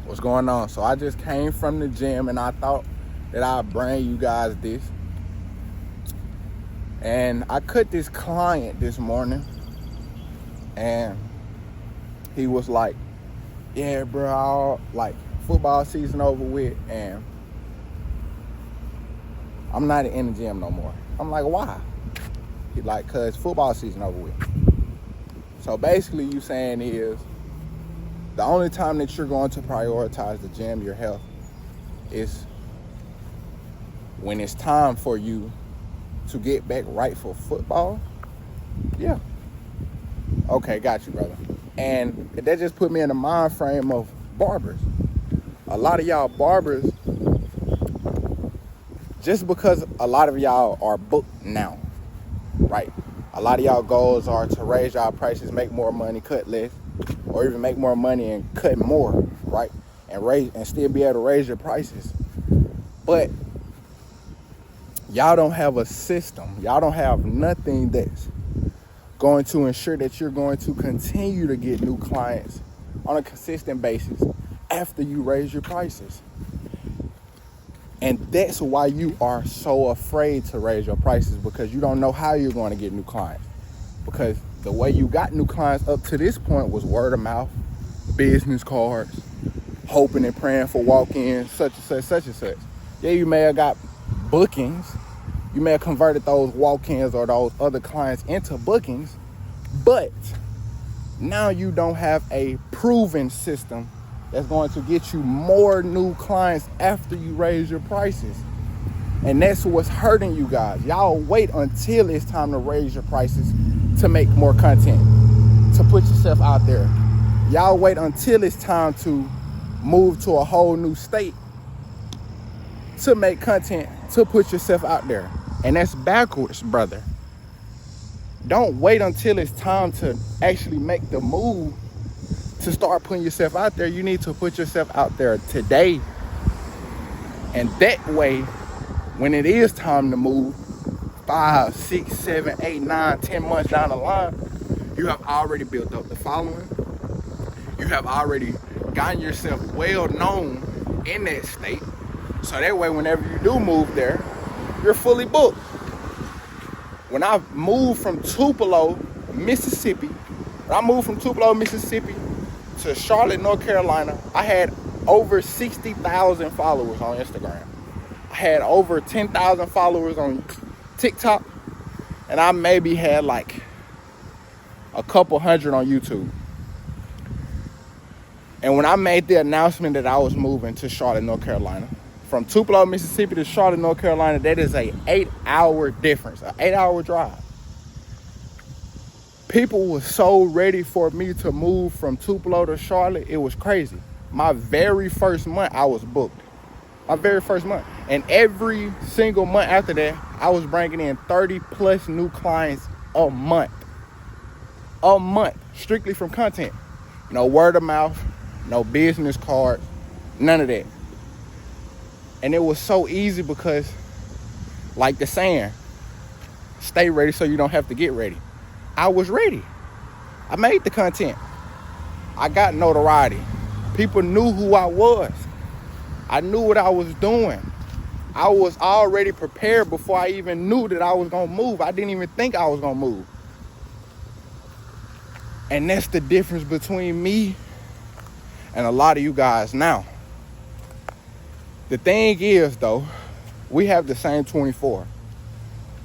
What's going on? So I just came from the gym and I thought that I'd bring you guys this. And I cut this client this morning and he was like, yeah, bro, like football season over with and I'm not in the gym no more. I'm like, why? He like, cause football season over with. So basically you saying is, the only time that you're going to prioritize the gym, your health, is when it's time for you to get back right for football? Yeah. Okay, got you, brother. And that just put me in the mind frame of barbers. A lot of y'all barbers, just because a lot of y'all are booked now, right? A lot of y'all goals are to raise y'all prices, make more money, cut less, or even make more money and cut more, right? And still be able to raise your prices. But y'all don't have a system. Y'all don't have nothing that's going to ensure that you're going to continue to get new clients on a consistent basis after you raise your prices. And that's why you are so afraid to raise your prices, because you don't know how you're going to get new clients. Because the way you got new clients up to this point was word of mouth, business cards, hoping and praying for walk-ins, such and such, such and such. Yeah, you may have got bookings. You may have converted those walk-ins or those other clients into bookings, but now you don't have a proven system that's going to get you more new clients after you raise your prices. And that's what's hurting you guys. Y'all wait until it's time to raise your prices to make more content, to put yourself out there. Y'all wait until it's time to move to a whole new state to make content, to put yourself out there. And that's backwards, brother. Don't wait until it's time to actually make the move to start putting yourself out there. You need to put yourself out there today. And that way, when it is time to move 5, 6, 7, 8, 9, 10 months down the line, you have already built up the following. You have already gotten yourself well known in that state. So that way, whenever you do move there, you're fully booked. When I moved from Tupelo, Mississippi, to Charlotte, North Carolina, I had over 60,000 followers on Instagram. I had over 10,000 followers on TikTok, and I maybe had like a couple hundred on YouTube. And when I made the announcement that I was moving to Charlotte, North Carolina, from Tupelo, Mississippi to Charlotte, North Carolina, that is a 8-hour difference, an 8-hour drive. People were so ready for me to move from Tupelo to Charlotte, it was crazy. My very first month, I was booked. My very first month. And every single month after that, I was bringing in 30 plus new clients a month. A month, strictly from content. No word of mouth, no business cards, none of that. And it was so easy because, like the saying, stay ready so you don't have to get ready. I was ready. I made the content. I got notoriety. People knew who I was. I knew what I was doing. I was already prepared before I even knew that I was going to move. I didn't even think I was going to move. And that's the difference between me and a lot of you guys now. The thing is, though, we have the same 24.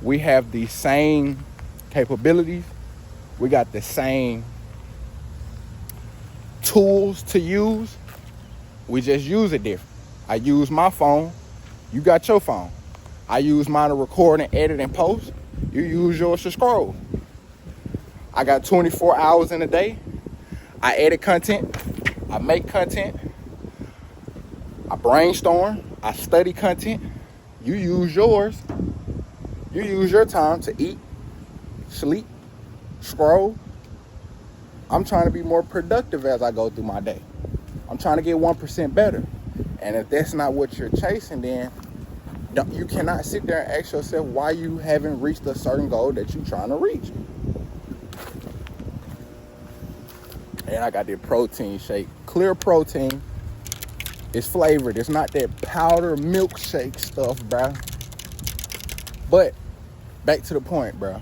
We have the same capabilities. We got the same tools to use. We just use it different. I use my phone. You got your phone. I use mine to record and edit and post. You use yours to scroll. I got 24 hours in a day. I edit content. I make content. I brainstorm. I study content. You use yours. You use your time to eat, sleep, scroll. I'm trying to be more productive as I go through my day. I'm trying to get 1% better. And if that's not what you're chasing, then you cannot sit there and ask yourself why you haven't reached a certain goal that you're trying to reach. And I got this protein shake, clear protein, It's flavored. It's not that powder milkshake stuff, bro. But back to the point, bro.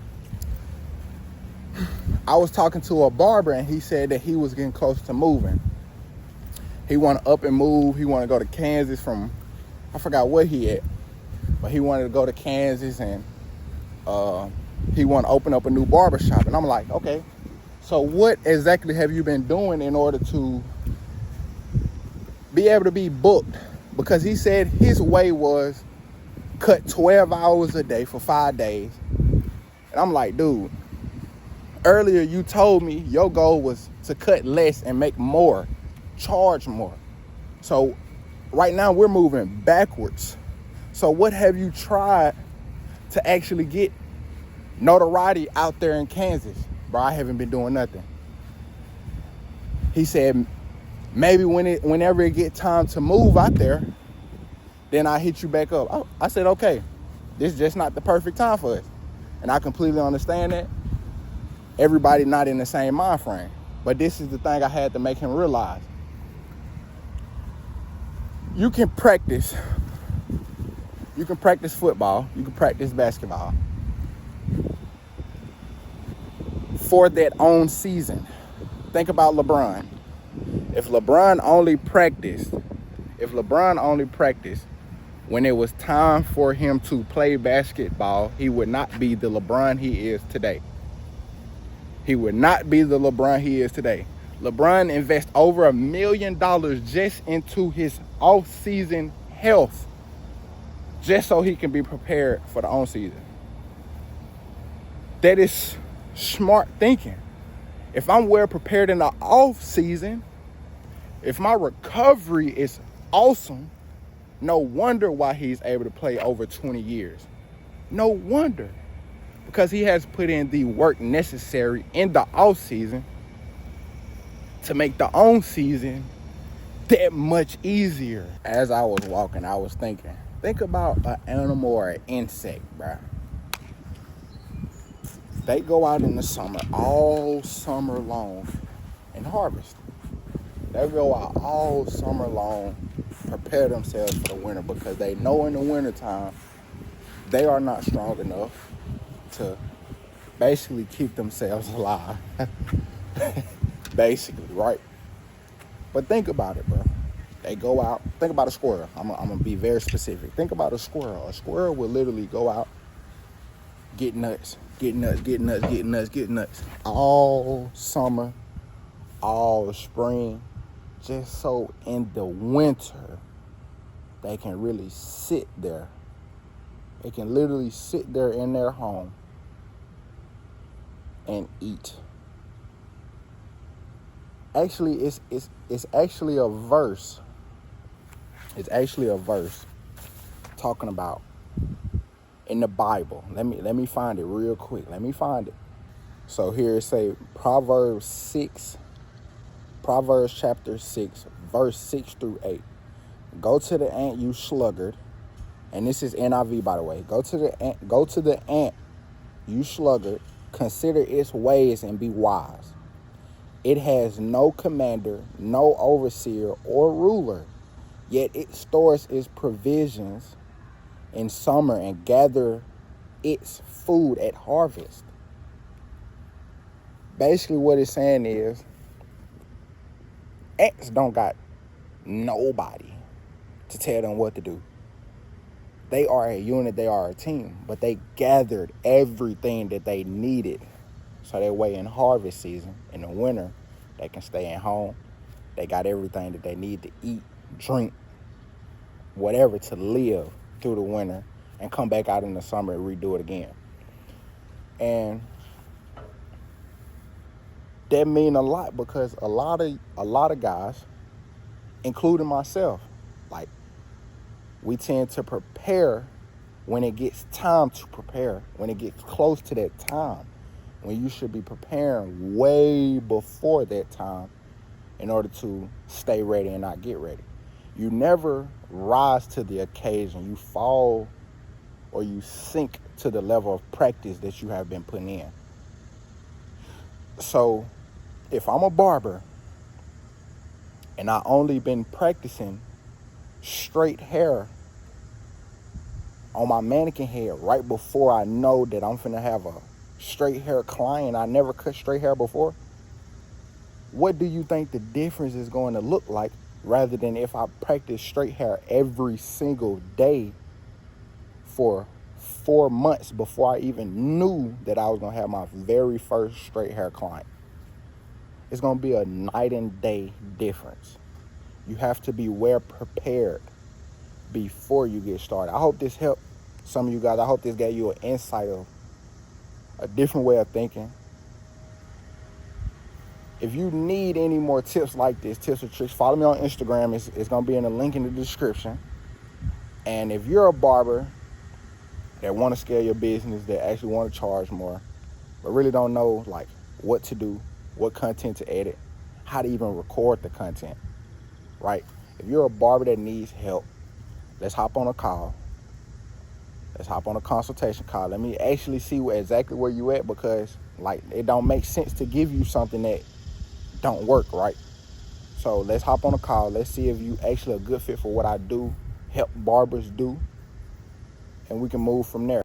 I was talking to a barber and he said that he was getting close to moving. He want to up and move. He want to go to Kansas from, I forgot where he at, but he wanted to go to Kansas and he want to open up a new barbershop. And I'm like, okay, so what exactly have you been doing in order to be able to be booked? Because he said his way was cut 12 hours a day for 5 days. And I'm like, dude, earlier you told me your goal was to cut less and make more, charge more. So right now we're moving backwards. So what have you tried to actually get notoriety out there in Kansas? Bro, I haven't been doing nothing. He said, maybe whenever it get time to move out there, then I hit you back up. I said, okay, this is just not the perfect time for us. And I completely understand that. Everybody not in the same mind frame. But this is the thing I had to make him realize. You can practice. You can practice football. You can practice basketball for that own season. Think about LeBron. If LeBron only practiced when it was time for him to play basketball, he would not be the LeBron he is today. He would not be the LeBron he is today. LeBron invests over $1 million just into his off-season health, just so he can be prepared for the on-season. That is smart thinking. If I'm well prepared in the off-season, if my recovery is awesome, no wonder why he's able to play over 20 years. No wonder. Because he has put in the work necessary in the off season to make the on season that much easier. As I was walking, I was thinking, think about an animal or an insect, bro. They go out in the summer, all summer long, and harvest. They go out all summer long, prepare themselves for the winter, because they know in the wintertime they are not strong enough to basically keep themselves alive. Basically, right? But think about it, bro. They go out. Think about a squirrel. I'm gonna be very specific. Think about a squirrel. A squirrel will literally go out, get nuts all summer, all spring, just so in the winter they can really sit there. They can literally sit there in their home and eat. Actually, it's actually a verse. It's actually a verse talking about in the Bible. Let me find it real quick. Let me find it. So here it say Proverbs chapter 6, verse 6 through 8. Go to the ant, you sluggard. And this is NIV, by the way. Go to the ant, you sluggard. Consider its ways and be wise. It has no commander, no overseer or ruler, yet it stores its provisions in summer and gather its food at harvest. Basically what it's saying is, ants don't got nobody to tell them what to do. They are a unit, they are a team, but they gathered everything that they needed. So that way in harvest season, in the winter, they can stay at home. They got everything that they need to eat, drink, whatever to live through the winter and come back out in the summer and redo it again. And that mean a lot because a lot of guys, including myself, like, we tend to prepare when it gets time to prepare, when it gets close to that time, when you should be preparing way before that time in order to stay ready and not get ready. You never rise to the occasion. You fall or you sink to the level of practice that you have been putting in. So if I'm a barber and I only been practicing straight hair on my mannequin head right before I know that I'm finna have a straight hair client. I never cut straight hair before. What do you think the difference is going to look like, rather than if I practice straight hair every single day for 4 months before I even knew that I was going to have my very first straight hair client? It's going to be a night and day difference. You have to be well prepared before you get started. I hope this helped some of you guys. I hope this gave you an insight of a different way of thinking. If you need any more tips like this, tips or tricks, follow me on Instagram. It's going to be in the link in the description. And if you're a barber that want to scale your business, that actually want to charge more, but really don't know like what to do, what content to edit, how to even record the content, right? If you're a barber that needs help, let's hop on a call. Let's hop on a consultation call. Let me actually see exactly where you at, because like it don't make sense to give you something that don't work, right? So let's hop on a call. Let's see if you actually a good fit for what I do, help barbers do, and we can move from there.